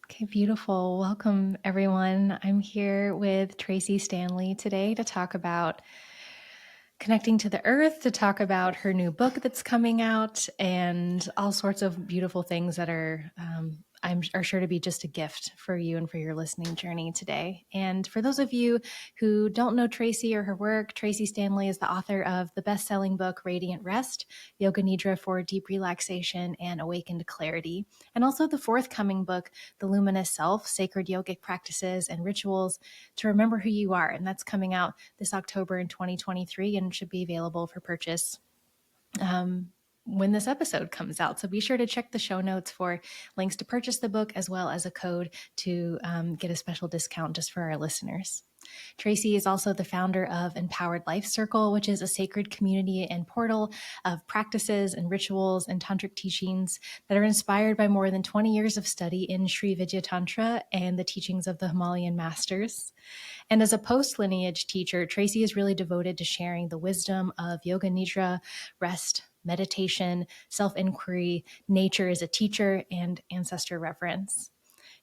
Okay, beautiful. Welcome, everyone. I'm here with Tracee Stanley today to talk about connecting to the earth, to talk about her new book that's coming out, and all sorts of beautiful things that are sure to be just a gift for you and for your listening journey today. And for those of you who don't know Tracee or her work, Tracee Stanley is the author of the best-selling book Radiant Rest, Yoga Nidra for Deep Relaxation and Awakened Clarity, and also the forthcoming book, The Luminous Self, Sacred Yogic Practices and Rituals to Remember Who You Are. And that's coming out this October in 2023 and should be available for purchase when this episode comes out. So be sure to check the show notes for links to purchase the book, as well as a code to get a special discount just for our listeners. Tracee is also the founder of Empowered Life Circle, which is a sacred community and portal of practices and rituals and tantric teachings that are inspired by more than 20 years of study in Sri Vidya Tantra and the teachings of the Himalayan Masters. And as a post-lineage teacher, Tracee is really devoted to sharing the wisdom of yoga nidra, rest, meditation, self-inquiry, nature as a teacher, and ancestor reverence.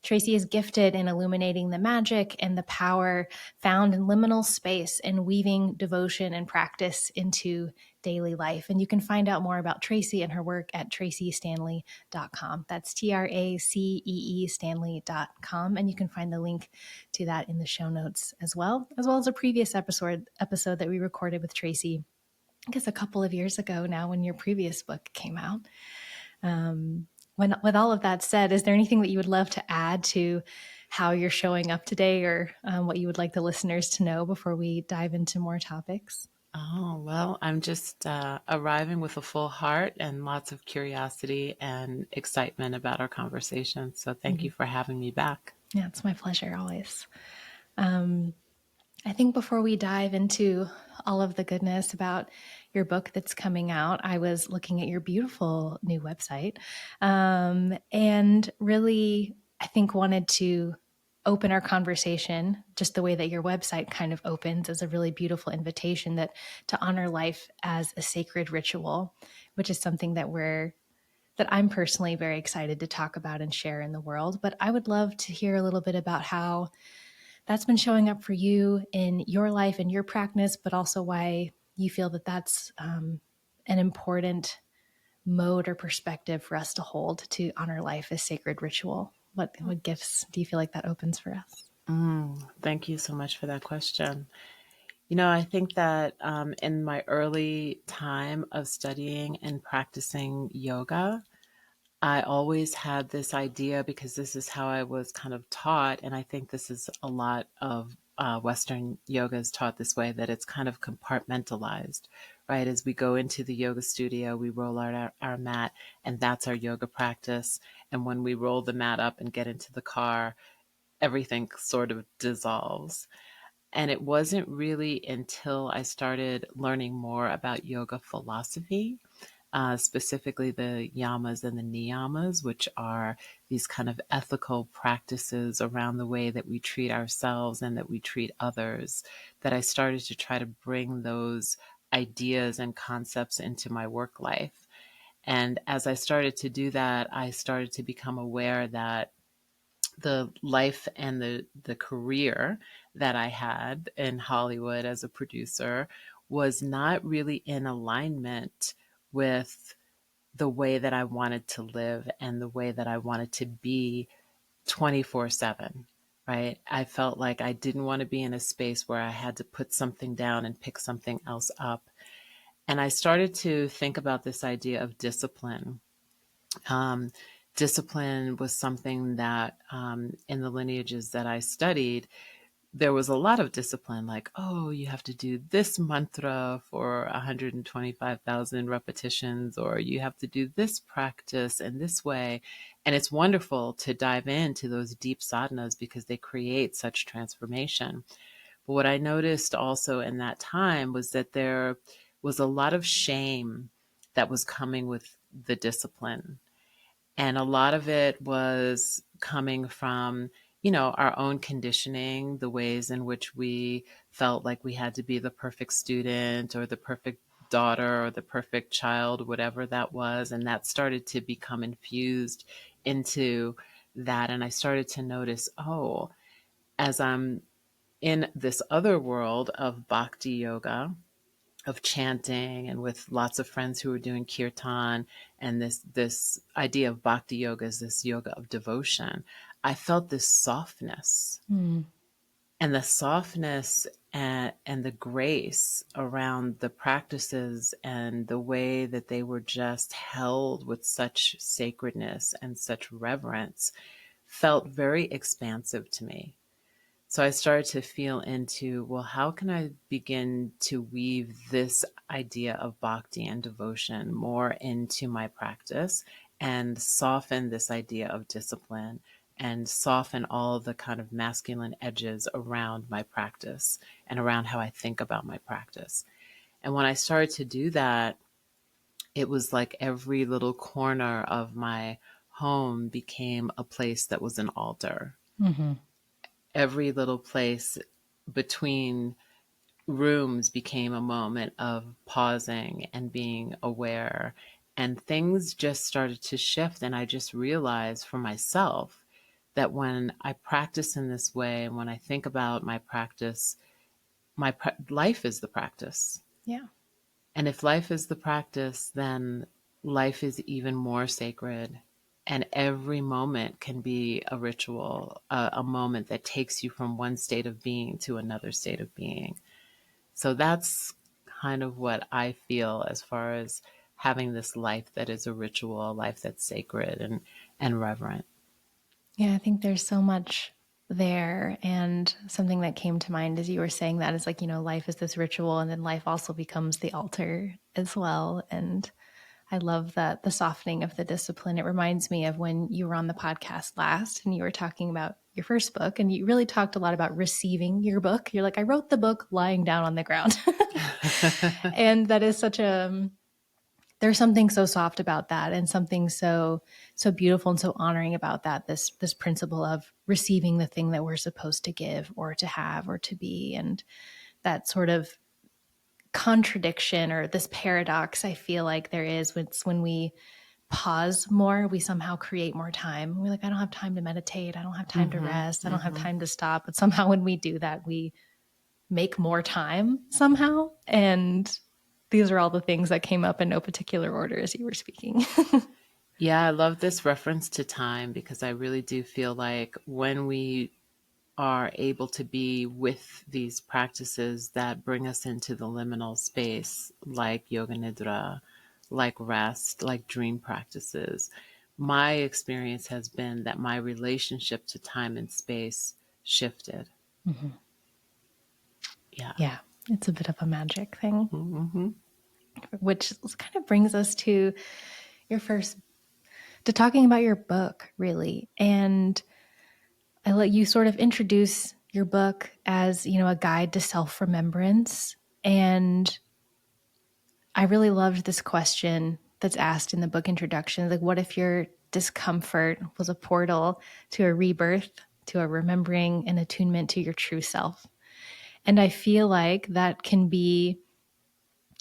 Tracee is gifted in illuminating the magic and the power found in liminal space and weaving devotion and practice into daily life. And you can find out more about Tracee and her work at traceestanley.com. That's TRACEE Stanley.com. And you can find the link to that in the show notes as well as a previous episode that we recorded with Tracee, I guess a couple of years ago now, when your previous book came out. With all of that said, is there anything that you would love to add to how you're showing up today, or what you would like the listeners to know before we dive into more topics? Oh, well, I'm just arriving with a full heart and lots of curiosity and excitement about our conversation. So thank you for having me back. Yeah, it's my pleasure always. I think before we dive into all of the goodness about your book that's coming out, I was looking at your beautiful new website, and really, I think, wanted to open our conversation just the way that your website kind of opens, as a really beautiful invitation to honor life as a sacred ritual, which is something that I'm personally very excited to talk about and share in the world. But I would love to hear a little bit about how that's been showing up for you in your life and your practice, but also why you feel that that's an important mode or perspective for us to hold, to honor life as sacred ritual. What gifts do you feel like that opens for us? Thank you so much for that question. I think that in my early time of studying and practicing yoga, I always had this idea, because this is how I was kind of taught, and I think this is a lot of Western yoga is taught this way, that it's kind of compartmentalized, right? As we go into the yoga studio, we roll out our mat, and that's our yoga practice. And when we roll the mat up and get into the car, everything sort of dissolves. And it wasn't really until I started learning more about yoga philosophy, specifically the yamas and the niyamas, which are these kind of ethical practices around the way that we treat ourselves and that we treat others, that I started to try to bring those ideas and concepts into my work life. And as I started to do that, I started to become aware that the life and the career that I had in Hollywood as a producer was not really in alignment with the way that I wanted to live and the way that I wanted to be 24/7, right? I felt like I didn't want to be in a space where I had to put something down and pick something else up. And I started to think about this idea of discipline. Um, Discipline was something that in the lineages that I studied, there was a lot of discipline, like, oh, you have to do this mantra for 125,000 repetitions, or you have to do this practice in this way. And it's wonderful to dive into those deep sadhanas because they create such transformation. But what I noticed also in that time was that there was a lot of shame that was coming with the discipline. And a lot of it was coming from, our own conditioning, the ways in which we felt like we had to be the perfect student or the perfect daughter or the perfect child, whatever that was. And that started to become infused into that. And I started to notice, oh, as I'm in this other world of bhakti yoga, of chanting, and with lots of friends who are doing kirtan, and this idea of bhakti yoga is this yoga of devotion, I felt this softness, Mm. and the softness and the grace around the practices and the way that they were just held with such sacredness and such reverence felt very expansive to me. So I started to feel into, well, how can I begin to weave this idea of bhakti and devotion more into my practice and soften this idea of discipline and soften all the kind of masculine edges around my practice and around how I think about my practice. And when I started to do that, it was like every little corner of my home became a place that was an altar. Mm-hmm. Every little place between rooms became a moment of pausing and being aware. And things just started to shift. And I just realized for myself that when I practice in this way, and when I think about my practice, life is the practice. Yeah. And if life is the practice, then life is even more sacred. And every moment can be a ritual, a moment that takes you from one state of being to another state of being. So that's kind of what I feel as far as having this life that is a ritual, a life that's sacred and reverent. Yeah, I think there's so much there. And something that came to mind as you were saying that is like, life is this ritual, and then life also becomes the altar as well. And I love that the softening of the discipline. It reminds me of when you were on the podcast last and you were talking about your first book, and you really talked a lot about receiving your book. You're like, I wrote the book lying down on the ground. And that is such a, there's something so soft about that, and something so beautiful and so honoring about that, this principle of receiving the thing that we're supposed to give or to have or to be. And that sort of contradiction or this paradox I feel like there is when we pause more, we somehow create more time. We're like, I don't have time to meditate, I don't have time to Mm-hmm, rest, I don't have mm-hmm. time to stop. But somehow when we do that, we make more time somehow. And these are all the things that came up in no particular order as you were speaking. Yeah, I love this reference to time because I really do feel like when we are able to be with these practices that bring us into the liminal space, like yoga nidra, like rest, like dream practices, my experience has been that my relationship to time and space shifted. Mm-hmm. Yeah. Yeah, it's a bit of a magic thing, Mm-hmm. which kind of brings us to your first, to talking about your book, really. And I let you sort of introduce your book as, a guide to self-remembrance. And I really loved this question that's asked in the book introduction. Like, what if your discomfort was a portal to a rebirth, to a remembering and attunement to your true self? And I feel like that can be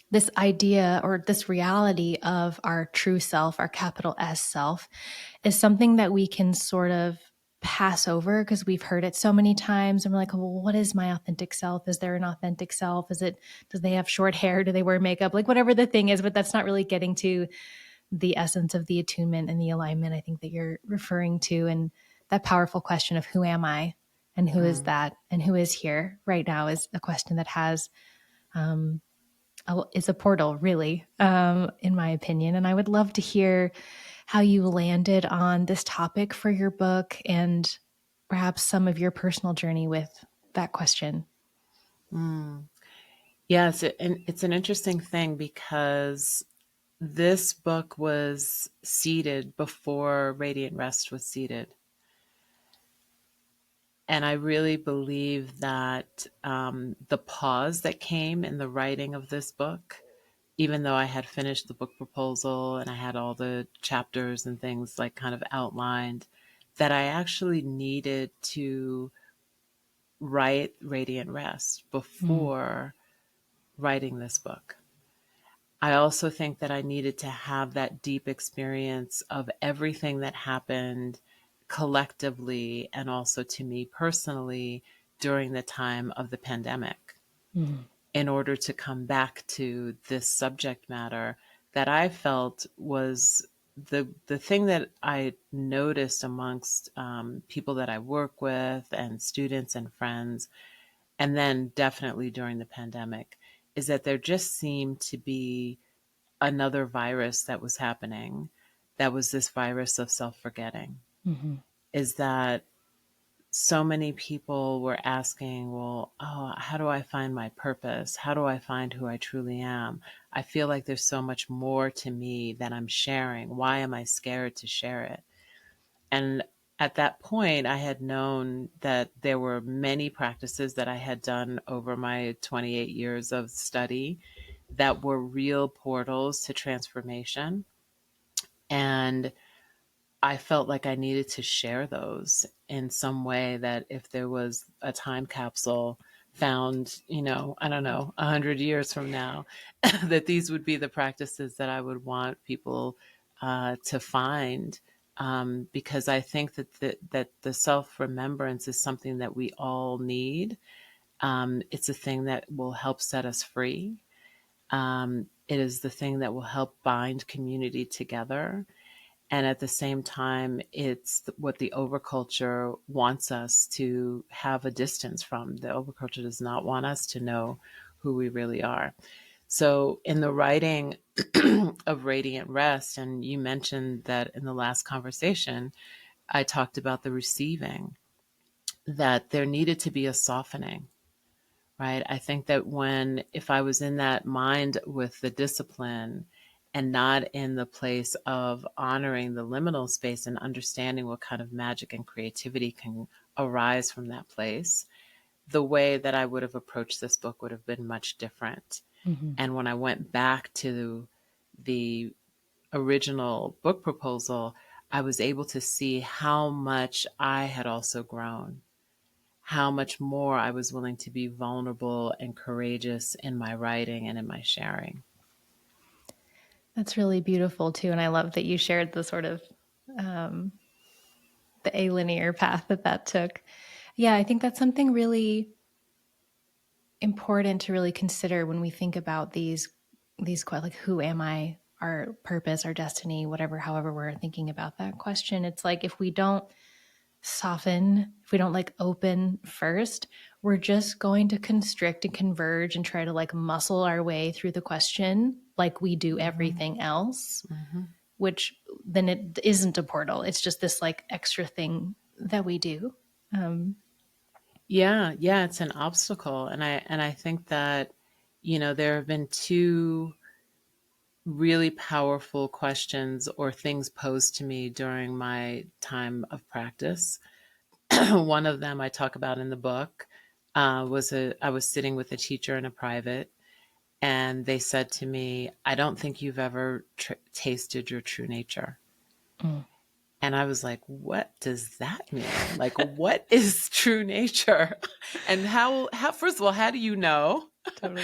this idea or this reality of our true self, our capital S self, is something that we can sort of pass over because we've heard it so many times. And we're like, well, what is my authentic self? Is there an authentic self? Does they have short hair? Do they wear makeup? Like whatever the thing is, but that's not really getting to the essence of the attunement and the alignment I think that you're referring to. And that powerful question of who am I and who is Mm. that and who is here right now is a question that is a portal, really, in my opinion. And I would love to hear how you landed on this topic for your book and perhaps some of your personal journey with that question. Mm. Yeah, it's an interesting thing because this book was seeded before Radiant Rest was seeded. And I really believe that the pause that came in the writing of this book, even though I had finished the book proposal and I had all the chapters and things like kind of outlined, that I actually needed to write Radiant Rest Mm, before writing this book. I also think that I needed to have that deep experience of everything that happened collectively and also to me personally during the time of the pandemic Mm-hmm. in order to come back to this subject matter that I felt was the thing that I noticed amongst people that I work with and students and friends, and then definitely during the pandemic, is that there just seemed to be another virus that was happening. That was this virus of self-forgetting. Mm-hmm. Is that so many people were asking, well, oh, how do I find my purpose? How do I find who I truly am? I feel like there's so much more to me that I'm sharing. Why am I scared to share it? And at that point, I had known that there were many practices that I had done over my 28 years of study that were real portals to transformation. And I felt like I needed to share those in some way, that if there was a time capsule found, I don't know, 100 years from now, that these would be the practices that I would want people to find. Because I think that the self-remembrance is something that we all need. It's a thing that will help set us free. It is the thing that will help bind community together. And at the same time, it's what the overculture wants us to have a distance from. The overculture does not want us to know who we really are. So in the writing of Radiant Rest, and you mentioned that in the last conversation, I talked about the receiving, that there needed to be a softening, right? I think that if I was in that mind with the discipline and not in the place of honoring the liminal space and understanding what kind of magic and creativity can arise from that place, the way that I would have approached this book would have been much different. Mm-hmm. And when I went back to the original book proposal, I was able to see how much I had also grown, how much more I was willing to be vulnerable and courageous in my writing and in my sharing. That's really beautiful too. And I love that you shared the sort of um, the alinear path that took. Yeah, I think that's something really important to really consider when we think about these like who am I, our purpose, our destiny, whatever, however we're thinking about that question. It's like if we don't soften, if we don't like open first, we're just going to constrict and converge and try to like muscle our way through the question like we do Mm-hmm. everything else, Mm-hmm. which then it isn't a portal. It's just this like extra thing that we do. Um, Yeah, yeah, it's an obstacle. And I think that, there have been two really powerful questions or things posed to me during my time of practice. One of them I talk about in the book I was sitting with a teacher in a private, and they said to me, "I don't think you've ever tasted your true nature." mm, And I was like, what does that mean? Like, what is true nature? And first of all, how do you know? totally.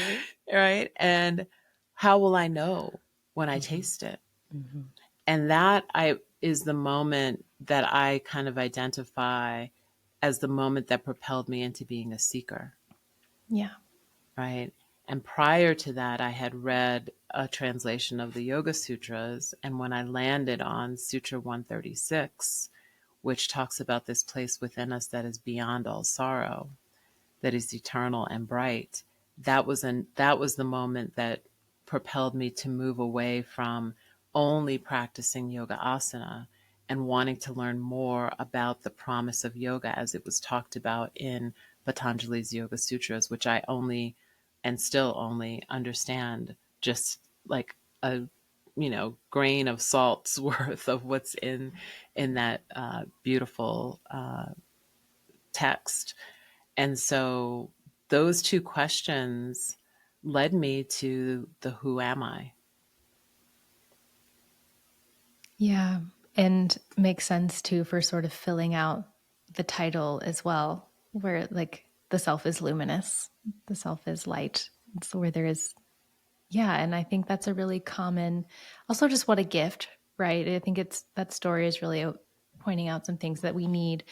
Right? And how will I know when I Mm-hmm. taste it? Mm-hmm. And is the moment that I kind of identify as the moment that propelled me into being a seeker. Yeah. Right? And prior to that, I had read a translation of the Yoga Sutras. And when I landed on Sutra 136, which talks about this place within us that is beyond all sorrow, that is eternal and bright, that was the moment that propelled me to move away from only practicing yoga asana and wanting to learn more about the promise of yoga as it was talked about in Patanjali's Yoga Sutras, which I only and still only understand just like a grain of salt's worth of what's in that beautiful text. And so those two questions led me to the who am I? Yeah. And makes sense too for sort of filling out the title as well, where like the self is luminous, the self is light. It's where there is, yeah. And I think that's a really common, also just what a gift, right? I think it's that story is really pointing out some things that we need.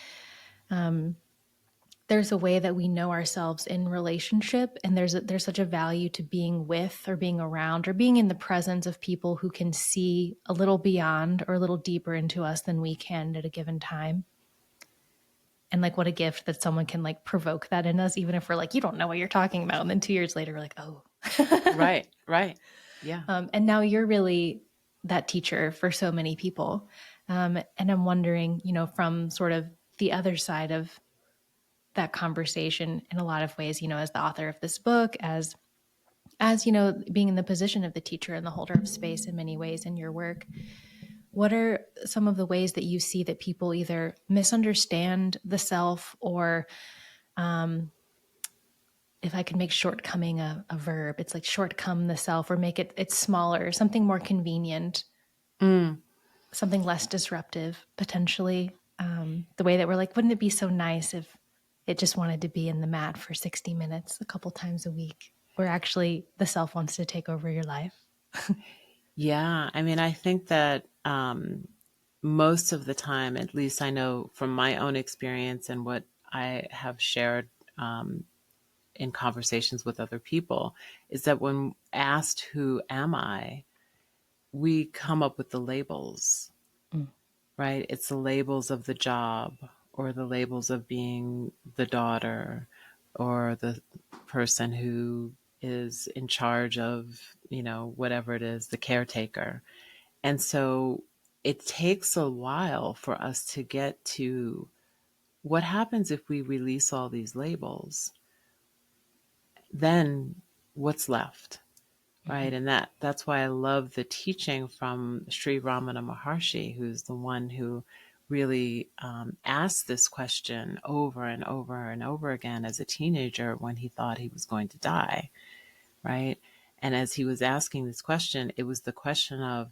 There's a way that we know ourselves in relationship, and there's such a value to being with or being around or being in the presence of people who can see a little beyond or a little deeper into us than we can at a given time. And like, what a gift that someone can like provoke that in us, even if we're like, you don't know what you're talking about. And then 2 years later, we're like, oh. Right. Yeah. And now you're really that teacher for so many people. And I'm wondering, from sort of the other side of that conversation in a lot of ways, as the author of this book, as being in the position of the teacher and the holder of space in many ways in your work, what are some of the ways that you see that people either misunderstand the self or, if I could make shortcoming a verb, it's like shortcome the self or make it smaller, something more convenient, something less disruptive, potentially. The way that we're like, wouldn't it be so nice if it just wanted to be in the mat for 60 minutes a couple times a week, where actually the self wants to take over your life? Yeah. I mean, I think that most of the time, at least I know from my own experience and what I have shared in conversations with other people, is that when asked, who am I? We come up with the labels, right? It's the labels of the job or the labels of being the daughter or the person who is in charge of, whatever it is, the caretaker. And so it takes a while for us to get to what happens if we release all these labels. Then what's left? Right. And that's why I love the teaching from Sri Ramana Maharshi, who's the one who really asked this question over and over and over again as a teenager when he thought he was going to die. Right. And as he was asking this question, it was the question of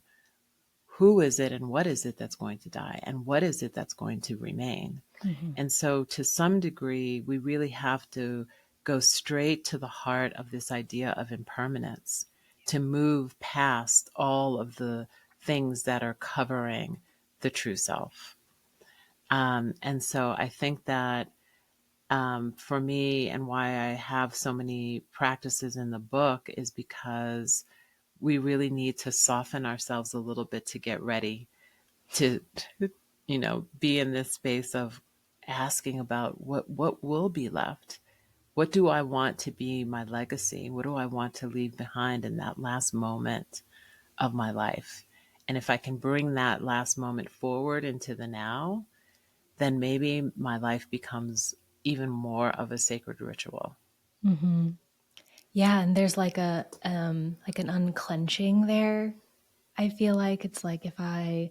who is it and what is it that's going to die and what is it that's going to remain? And so to some degree, we really have to go straight to the heart of this idea of impermanence to move past all of the things that are covering the true self. And so I think that for me and why I have so many practices in the book is because we really need to soften ourselves a little bit to get ready to be in this space of asking about what will be left. What do I want to be my legacy? What do I want to leave behind in that last moment of my life? And if I can bring that last moment forward into the now, then maybe my life becomes even more of a sacred ritual. Yeah, and there's like like an unclenching there. I feel like it's like if I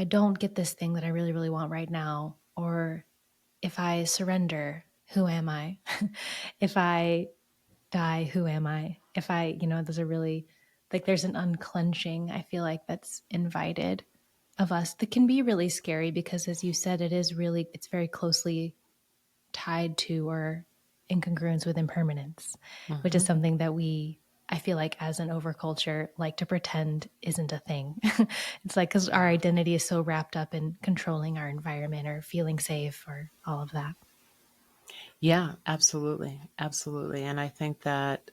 don't get this thing that I really really want right now, or if I surrender, who am I? If I die, who am I? If I, those are really like there's an unclenching, I feel like, that's invited of us that can be really scary because, as you said, it's very closely tied to or in congruence with impermanence, which is Mm-hmm. something that I feel like as an overculture, like to pretend isn't a thing. It's like because our identity is so wrapped up in controlling our environment or feeling safe or all of that. Yeah, absolutely. Absolutely. And I think that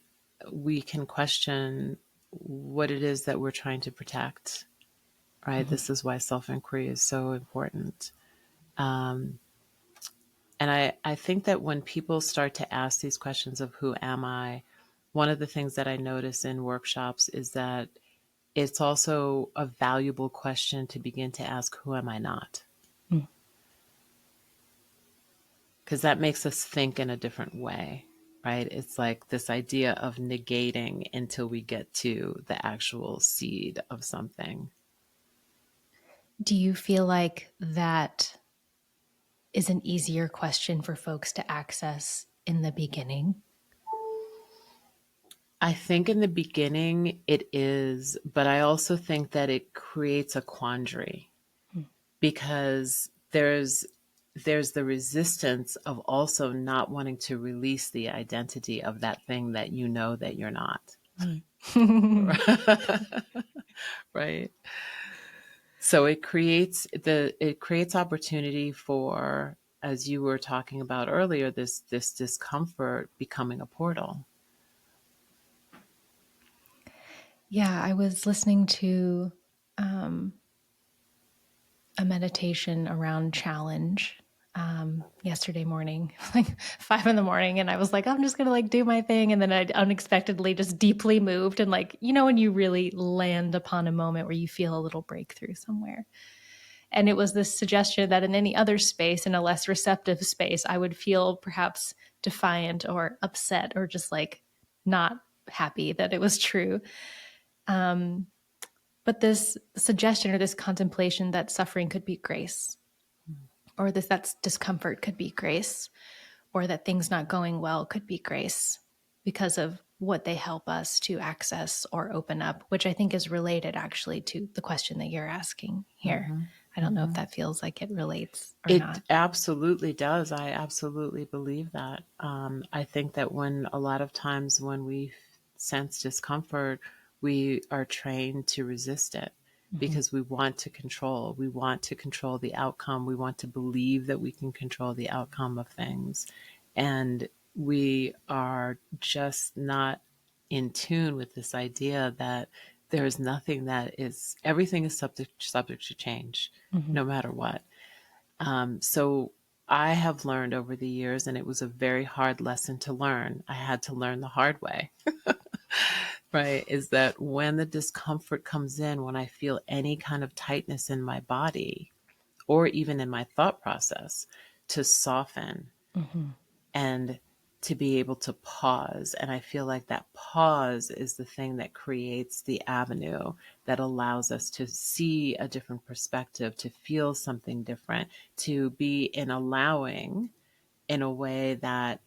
we can question what it is that we're trying to protect, right? This is why self inquiry is so important. Um, and I think that when people start to ask these questions of who am I, one of the things that I notice in workshops is that it's also a valuable question to begin to ask, who am I not? Mm. Because that makes us think in a different way, right? It's like this idea of negating until we get to the actual seed of something. Do you feel like that is an easier question for folks to access in the beginning? I think in the beginning it is, but I also think that it creates a quandary because there's the resistance of also not wanting to release the identity of that thing that you know that you're not. Mm. Right? So it creates opportunity for, as you were talking about earlier, this discomfort becoming a portal. Yeah, I was listening to um, a meditation around challenge yesterday morning, like 5 in the morning, and I was like, I'm just gonna like do my thing, and then I unexpectedly just deeply moved, and like when you really land upon a moment where you feel a little breakthrough somewhere. And it was this suggestion that in any other space, in a less receptive space, I would feel perhaps defiant or upset or just like not happy that it was true. Um, but this suggestion or this contemplation that suffering could be grace, or that's discomfort could be grace, or that things not going well could be grace because of what they help us to access or open up, which I think is related actually to the question that you're asking here. Mm-hmm. I don't know if Mm-hmm. that feels like it relates or It not. absolutely does. I absolutely believe that. I think that when a lot of times when we sense discomfort, we are trained to resist it Mm-hmm. because we want to control. We want to control the outcome. We want to believe that we can control the outcome of things. And we are just not in tune with this idea that there is nothing everything is subject to change, Mm-hmm. no matter what. So I have learned over the years, and it was a very hard lesson to learn. I had to learn the hard way, right? Is that when the discomfort comes in, when I feel any kind of tightness in my body or even in my thought process, to soften Mm-hmm. and to be able to pause. And I feel like that pause is the thing that creates the avenue that allows us to see a different perspective, to feel something different, to be in allowing in a way that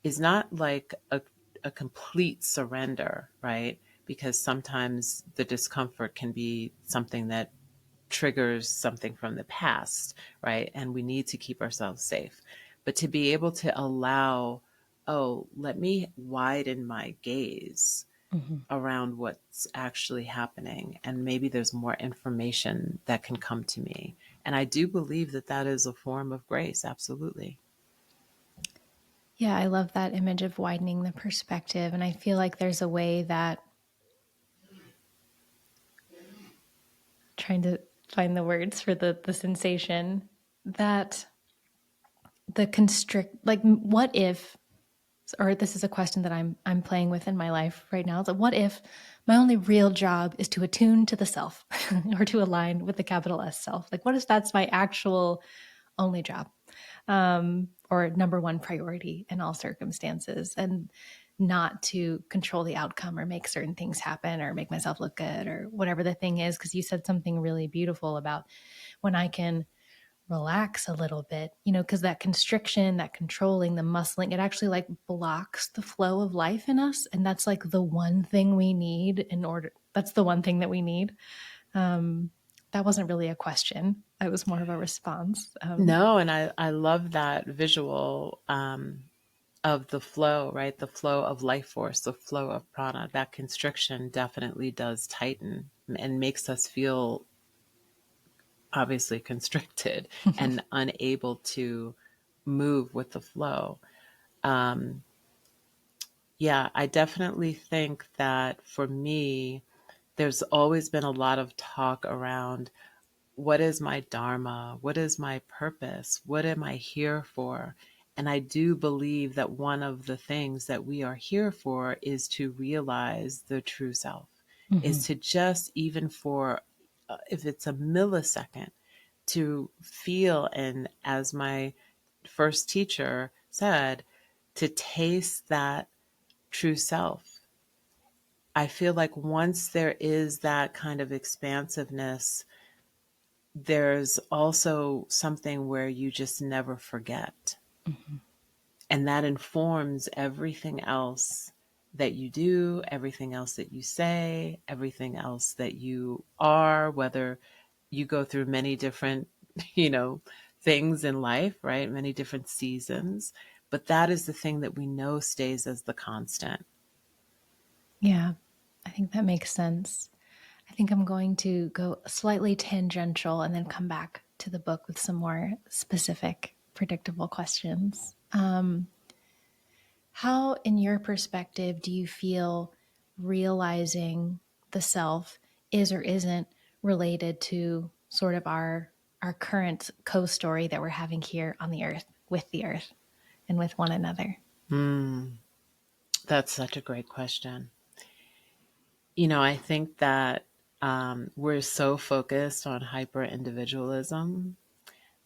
is not like a complete surrender, right? Because sometimes the discomfort can be something that triggers something from the past, right? And we need to keep ourselves safe. But to be able to allow, oh, let me widen my gaze Mm-hmm. around what's actually happening. And maybe there's more information that can come to me. And I do believe that that is a form of grace. Absolutely. Yeah, I love that image of widening the perspective. And I feel like there's a way that, trying to find the words for the sensation, that the constrict, like, what if, or this is a question that I'm playing with in my life right now. It's like, what if my only real job is to attune to the self or to align with the capital S self? Like, what if that's my actual only job, or number one priority in all circumstances, and not to control the outcome or make certain things happen or make myself look good or whatever the thing is? Because you said something really beautiful about when I can relax a little bit, because that constriction, that controlling, the muscling, it actually like blocks the flow of life in us. And that's like the one thing we need that's the one thing that we need. Um, that wasn't really a question. It was more of a response. No, and I love that visual of the flow, right? The flow of life force, the flow of prana. That constriction definitely does tighten and makes us feel obviously constricted and unable to move with the flow. Um, yeah, I definitely think that for me, there's always been a lot of talk around what is my dharma? What is my purpose? What am I here for? And I do believe that one of the things that we are here for is to realize the true self, Mhm. is to just even for, if it's a millisecond, to feel, and as my first teacher said, to taste that true self. I feel like once there is that kind of expansiveness, there's also something where you just never forget. Mhm. And that informs everything else that you do, everything else that you say, everything else that you are, whether you go through many different, you know, things in life, right? Many different seasons. But that is the thing that we know stays as the constant. Yeah, I think that makes sense. think I'm going to go slightly tangential and then come back to the book with some more specific, predictable questions. How, in your perspective, do you feel realizing the self is or isn't related to sort of our current co-story that we're having here on the earth and with one another? That's such a great question. I think that we're so focused on hyper individualism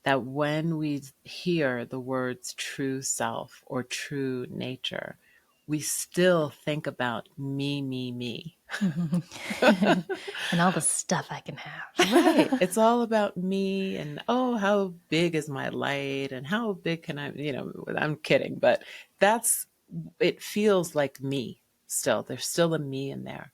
that when we hear the words true self or true nature, we still think about me, me, me. And all the stuff I can Right. have. It's all about me and, oh, how big is my light and how big can I'm kidding, but it feels like me still. There's still a me in there.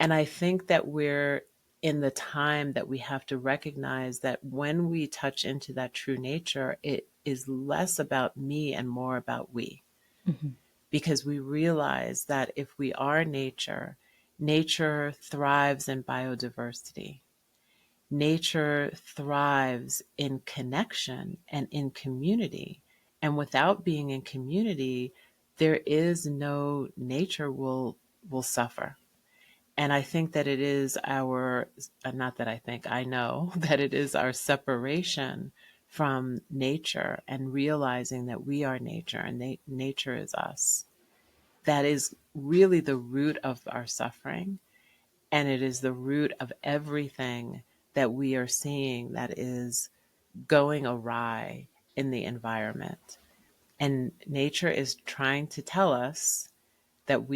And I think that we're in the time that we have to recognize that when we touch into that true nature, it is less about me and more about we. Mhm. Because we realize that if we are nature, nature thrives in biodiversity. Nature thrives in connection and in community. And without being in community, there is no nature will suffer. And I think that it is not that I think, I know that it is our separation from nature and realizing that we are nature and nature is us. That is really the root of our suffering. And it is the root of everything that we are seeing that is going awry in the environment. And nature is trying to tell us that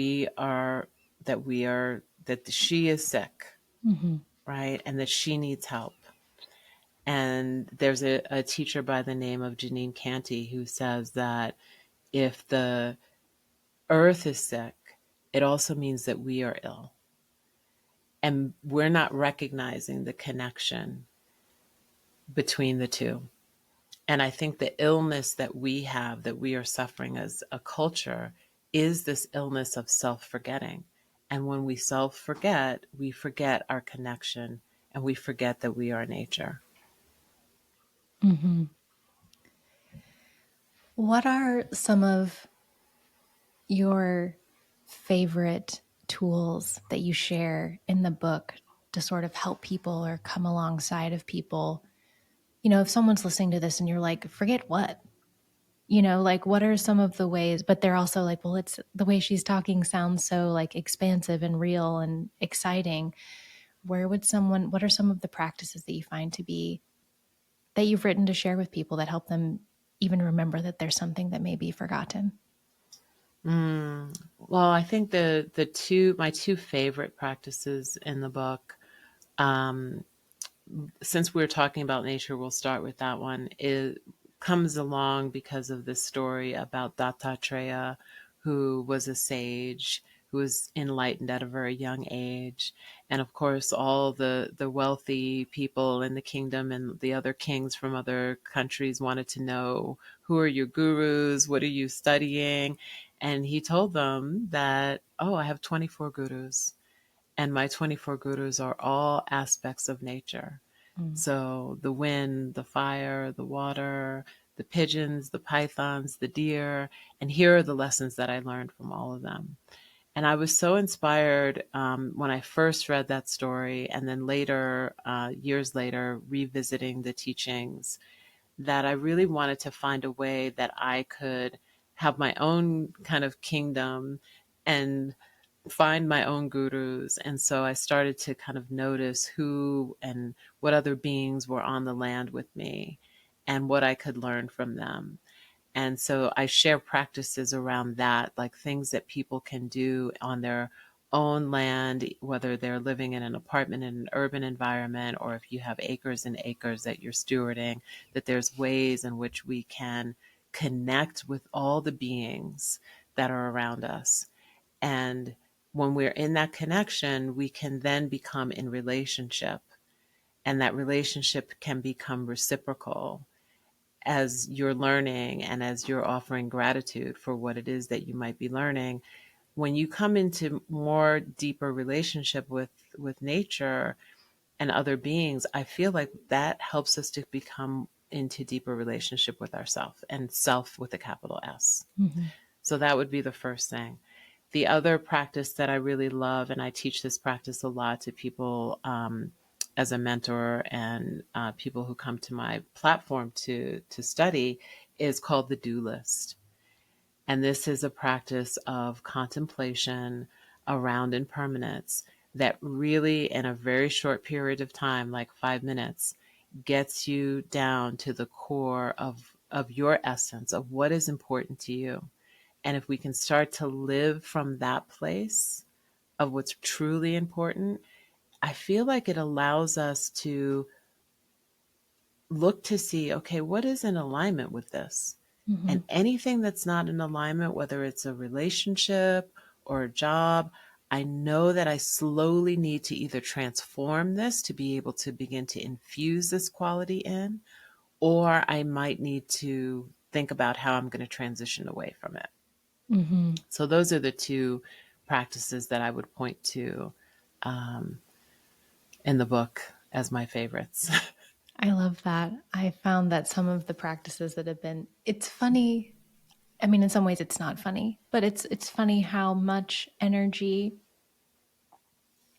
that she is sick, Mhm. right? And that she needs help. And there's a teacher by the name of Janine Canty who says that if the earth is sick, it also means that we are ill. And we're not recognizing the connection between the two. And I think the illness that we have, that we are suffering as a culture, is this illness of self forgetting. And when we self forget, we forget our connection and we forget that we are nature. Mhm. What are some of your favorite tools that you share in the book to sort of help people or come alongside of people? If someone's listening to this and you're like, forget what? Like what are some of the ways, but they're also like, well, it's the way she's talking sounds so like expansive and real and exciting. What are some of the practices that you find to be that you've written to share with people that help them even remember that there's something that may be forgotten? Well, I think my two favorite practices in the book, um, since we're talking about nature, we'll start with that one. It comes along because of this story about Dattatreya, who was a sage, who was enlightened at a very young age. And of course, all the wealthy people in the kingdom and the other kings from other countries wanted to know, who are your gurus? What are you studying? And he told them that, oh, I have 24 gurus. And my 24 gurus are all aspects of nature. Mm. So the wind, the fire, the water, the pigeons, the pythons, the deer, and here are the lessons that I learned from all of them. And I was so inspired when I first read that story, and then later, years later, revisiting the teachings, that I really wanted to find a way that I could have my own kind of kingdom and find my own gurus. And so I started to kind of notice who and what other beings were on the land with me and what I could learn from them. And so I share practices around that, like things that people can do on their own land, whether they're living in an apartment in an urban environment, or if you have acres and acres that you're stewarding, that there's ways in which we can connect with all the beings that are around us. And when we're in that connection, we can then become in relationship, and that relationship can become reciprocal as you're learning and as you're offering gratitude for what it is that you might be learning. when you come into more deeper relationship with nature and other beings, I feel like that helps us to become into deeper relationship with ourself, and self with a capital S. Mm-hmm. So that would be the first thing. The other practice that I really love, and I teach this practice a lot to people as a mentor and people who come to my platform to study, is called the do list. And this is a practice of contemplation around impermanence that really, in a very short period of time, like 5 minutes, gets you down to the core of your essence, of what is important to you. And if we can start to live from that place of what's truly important, I feel like it allows us to look to see, okay, what is in alignment with this? Mm-hmm. And anything that's not in alignment, whether it's a relationship or a job, I know that I slowly need to either transform this to be able to begin to infuse this quality in, or I might need to think about how I'm going to transition away from it. Mm-hmm. So those are the two practices that I would point to um, in the book as my favorites. I love that. I found that some of the practices that have been, it's funny. I mean, in some ways it's not funny, but it's funny how much energy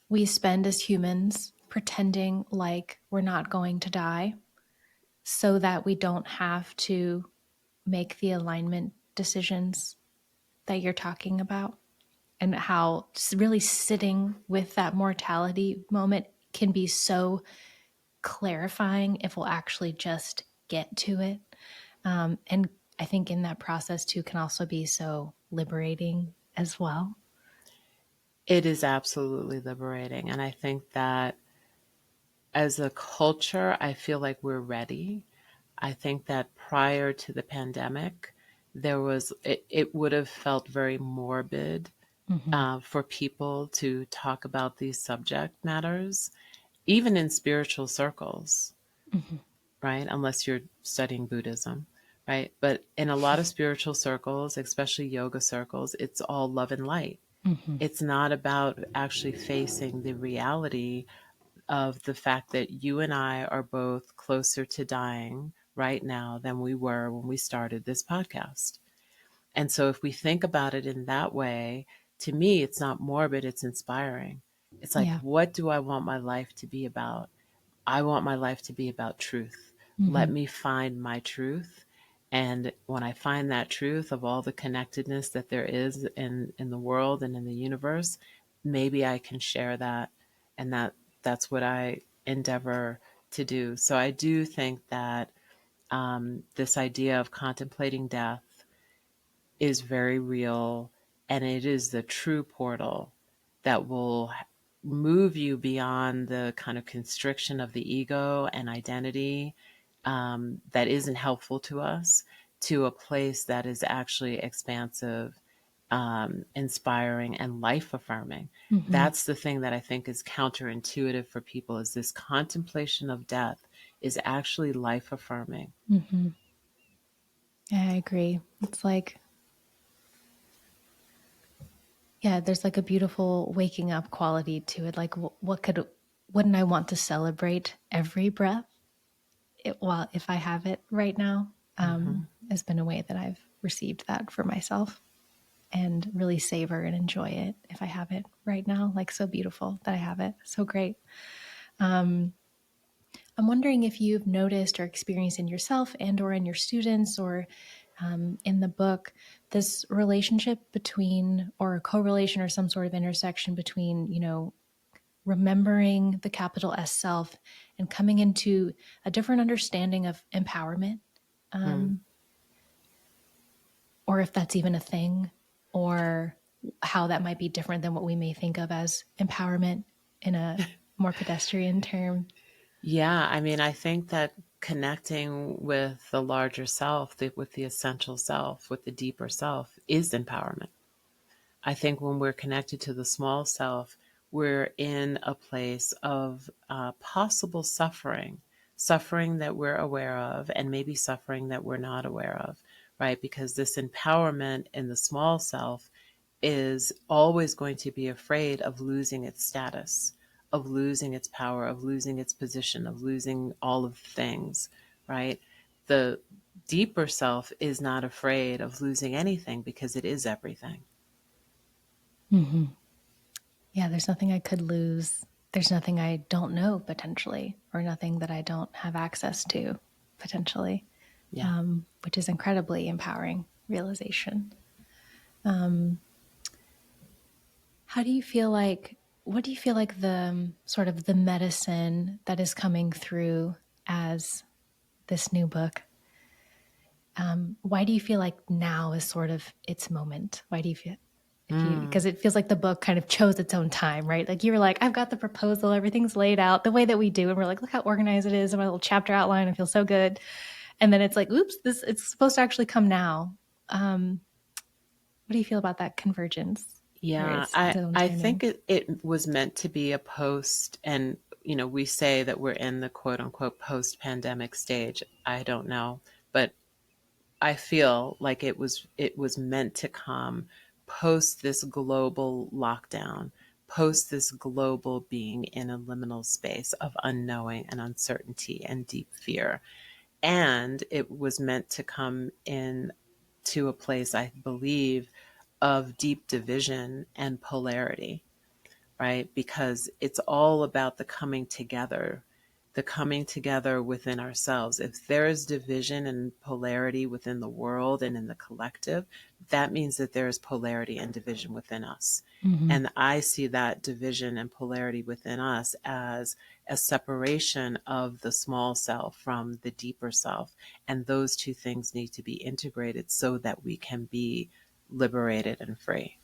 we spend as humans pretending like we're not going to die so that we don't have to make the alignment decisions that you're talking about, and how really sitting with that mortality moment can be so clarifying if we'll actually just get to it. And I think in that process too can also be so liberating as well. It is absolutely liberating. And I think that as a culture, I feel like we're ready. I think that prior to the pandemic, it would have felt very morbid Mm-hmm. for people to talk about these subject matters, even in spiritual circles, Mm-hmm. right? Unless you're studying Buddhism, right? But in a lot of spiritual circles, especially yoga circles, it's all love and light. Mm-hmm. It's not about actually facing the reality of the fact that you and I are both closer to dying right now than we were when we started this podcast. And so if we think about it in that way, to me, it's not morbid, it's inspiring. It's like, Yeah. what do I want my life to be about? I want my life to be about truth. Mm-hmm. Let me find my truth. And when I find that truth of all the connectedness that there is in the world and in the universe, maybe I can share that. And that's what I endeavor to do. So I do think that this idea of contemplating death is very real, and it is the true portal that will move you beyond the kind of constriction of the ego and identity that isn't helpful to us, to a place that is actually expansive, inspiring, and life affirming. Mm-hmm. That's the thing that I think is counterintuitive for people, is this contemplation of death is actually life affirming. Mm-hmm. Yeah, I agree. It's like, yeah, there's like a beautiful waking up quality to it. Like, wouldn't I want to celebrate every breath? Well, if I have it right now, Hmm. has been a way that I've received that for myself and really savor and enjoy it if I have it right now. Like, so beautiful that I have it. So great. I'm wondering if you've noticed or experienced in yourself and or in your students or in the book this relationship between, or a correlation or some sort of intersection between, remembering the capital S self and coming into a different understanding of empowerment, Mm. or if that's even a thing, or how that might be different than what we may think of as empowerment in a more pedestrian term. Yeah, I mean, I think that connecting with the larger self, with the essential self, with the deeper self, is empowerment. I think when we're connected to the small self, we're in a place of possible suffering, suffering that we're aware of, and maybe suffering that we're not aware of, right? Because this empowerment in the small self is always going to be afraid of losing its status, of losing its power, of losing its position, of losing all of the things, right? The deeper self is not afraid of losing anything because it is everything. Mm-hmm. Yeah, there's nothing I could lose. There's nothing I don't know potentially, or nothing that I don't have access to potentially, Yeah. which is incredibly empowering realization. How do you feel like, what do you feel like the sort of the medicine that is coming through as this new book? Why do you feel like now is sort of its moment? Why do you feel, if you, Mm. because it feels like the book kind of chose its own time, right? Like you were like, I've got the proposal, everything's laid out the way that we do. And we're like, look how organized it is. And my little chapter outline, I feel so good. And then it's like, oops, this, it's supposed to actually come now. Um, what do you feel about that convergence where Yeah, it's its own I timing? think it was meant to be a post, and we say that we're in the quote unquote post pandemic stage. I don't know, but I feel like it was meant to come post this global lockdown, post this global being in a liminal space of unknowing and uncertainty and deep fear. And it was meant to come in to a place, I believe, of deep division and polarity, right? Because it's all about the coming together within ourselves. If there is division and polarity within the world and in the collective, that means that there is polarity and division within us. Mm-hmm. And I see that division and polarity within us as a separation of the small self from the deeper self. And those two things need to be integrated so that we can be liberated and free.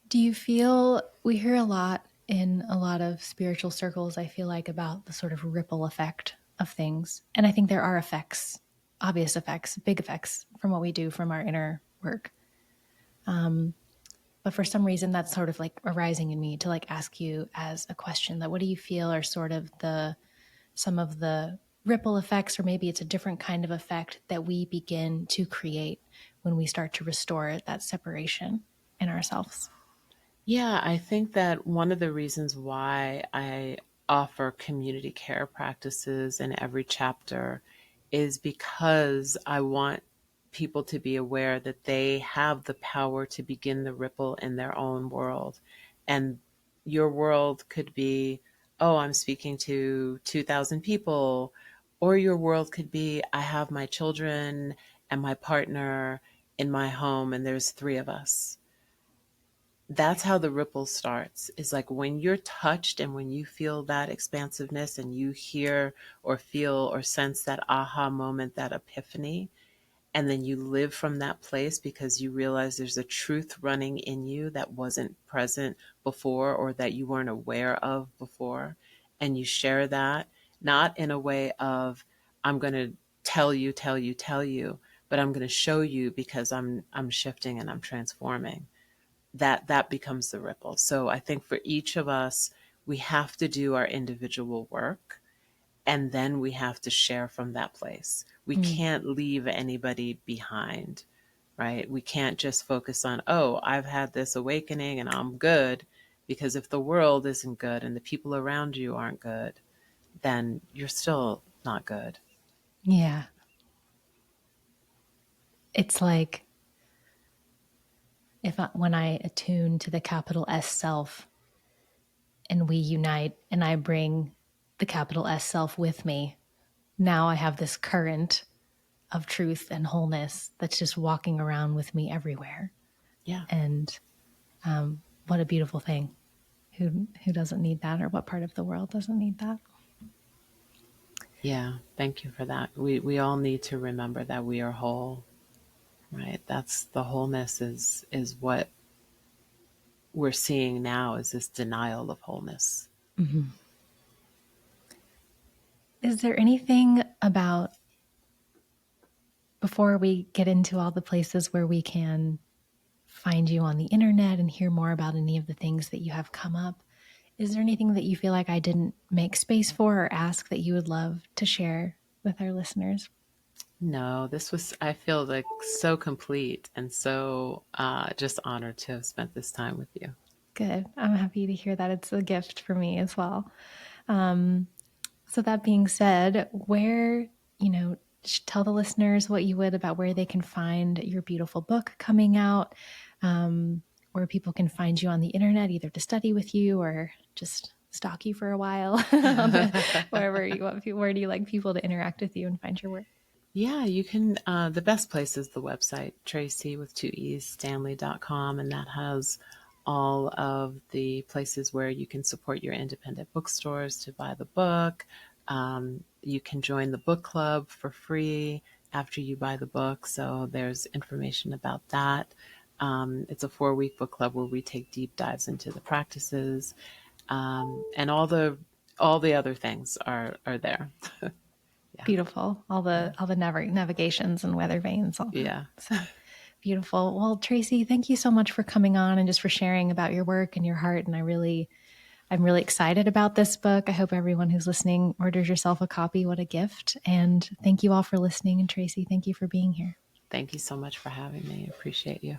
Do you feel, we hear a lot in a lot of spiritual circles, I feel like, about the sort of ripple effect of things. And I think there are effects, obvious effects, big effects from what we do from our inner work. But for some reason, that's sort of like arising in me to like ask you as a question that what do you feel are sort of the, some of the ripple effects, or maybe it's a different kind of effect that we begin to create when we start to restore that separation in ourselves? Yeah, I think that one of the reasons why I offer community care practices in every chapter is because I want people to be aware that they have the power to begin the ripple in their own world. And your world could be, oh, I'm speaking to 2,000 people, or your world could be, I have my children and my partner in my home, and there's three of us. That's how the ripple starts, is like when you're touched and when you feel that expansiveness and you hear or feel or sense that aha moment, that epiphany, and then you live from that place because you realize there's a truth running in you that wasn't present before or that you weren't aware of before, and you share that, not in a way of, I'm going to tell you, but I'm going to show you because I'm shifting and I'm transforming. That becomes the ripple. So I think for each of us, we have to do our individual work, and then we have to share from that place. We Mm. can't leave anybody behind, right? We can't just focus on, oh, I've had this awakening and I'm good. Because if the world isn't good and the people around you aren't good, then you're still not good. Yeah. It's like if I, when I attune to the capital S self and we unite and I bring the capital S self with me, now I have this current of truth and wholeness that's just walking around with me everywhere. Yeah. And what a beautiful thing. Who doesn't need that, or what part of the world doesn't need that? Yeah. Thank you for that. We all need to remember that we are whole, right? That's the wholeness is what we're seeing now, is this denial of wholeness. Mm-hmm. Is there anything about, before we get into all the places where we can find you on the internet and hear more about any of the things that you have come up, is there anything that you feel like I didn't make space for or ask that you would love to share with our listeners? No, this was, I feel like so complete and so just honored to have spent this time with you. Good. I'm happy to hear that. It's a gift for me as well. Um, so that being said, where, tell the listeners what you would about where they can find your beautiful book coming out, where people can find you on the internet, either to study with you or just stalk you for a while, wherever you want. Where do you like people to interact with you and find your work? Yeah, you can. The best place is the website, Tracee with two E's, Stanley.com, and that has all of the places where you can support your independent bookstores to buy the book. You can join the book club for free after you buy the book. So there's information about that. It's a 4-week book club where we take deep dives into the practices, and all the other things are there. Yeah, Beautiful. All yeah, the navigations and weather vanes, all that. yeah. So beautiful. Well, Tracee, thank you so much for coming on and just for sharing about your work and your heart. And I'm really excited about this book. I hope everyone who's listening orders yourself a copy. What a gift. And thank you all for listening. And Tracee, thank you for being here. Thank you so much for having me. I appreciate you.